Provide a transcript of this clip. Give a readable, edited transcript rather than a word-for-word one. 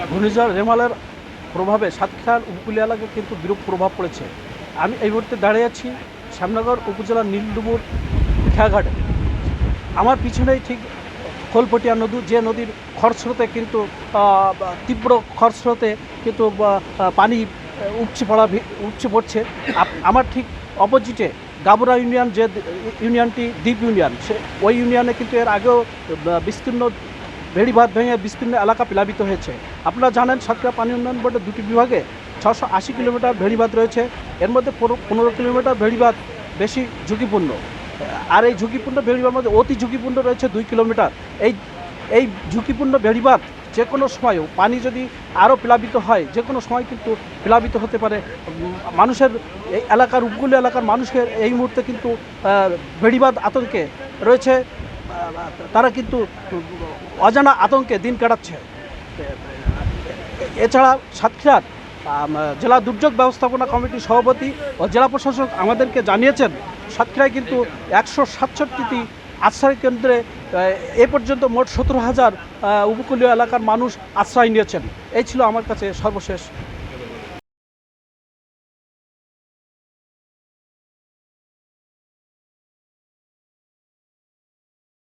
ঘূর্ণিঝড় রেমালের প্রভাবে সাতক্ষীরার উপকূলীয় এলাকায় কিন্তু বিরূপ প্রভাব পড়েছে। আমি এই মুহূর্তে দাঁড়িয়ে আছি শ্যামনগর উপজেলার নীলডুবুর খেয়াঘাটে। আমার পিছনেই ঠিক খোলপটিয়া নদী, যে নদীর খরস্রোতে কিন্তু তীব্র খরস্রোতে কিন্তু পানি উপচে পড়ছে। আমার ঠিক অপোজিটে গাবুরা ইউনিয়ন, যে ইউনিয়নটি দ্বীপ ইউনিয়ন, ওই ইউনিয়নে কিন্তু এর আগেও বিস্তীর্ণ ভেড়িবাঁধ ভেঙে বিস্তীর্ণ এলাকা প্লাবিত হয়েছে। আপনারা জানেন সাতক্ষীরা পানি উন্নয়ন বোর্ডের দুটি বিভাগে 680 কিলোমিটার ভেড়িবাঁধ রয়েছে। এর মধ্যে 15 কিলোমিটার ভেড়িবাঁধ বেশি ঝুঁকিপূর্ণ, আর এই ঝুঁকিপূর্ণ ভেড়িবাঁধের মধ্যে অতি ঝুঁকিপূর্ণ রয়েছে 2 কিলোমিটার। এই ঝুঁকিপূর্ণ ভেড়িবাঁধ যে কোনো সময়ও পানি যদি আরও প্লাবিত হয়, যে কোনো সময় কিন্তু প্লাবিত হতে পারে। মানুষের এই এলাকার উপকূলীয় এলাকার মানুষের এই মুহূর্তে কিন্তু ভেড়িবাঁধ আতঙ্কে রয়েছে। তারা কিন্তু অজানা আতঙ্কে দিন কাটাচ্ছে। এছাড়া সাতক্ষীরার জেলা দুর্যোগ ব্যবস্থাপনা কমিটির সভাপতি ও জেলা প্রশাসক আমাদেরকে জানিয়েছেন সাতক্ষীরায় কিন্তু 167টি আশ্রয় কেন্দ্রে এ পর্যন্ত মোট 17,000 উপকূলীয় এলাকার মানুষ আশ্রয় নিয়েছেন। এই ছিল আমার কাছে সর্বশেষ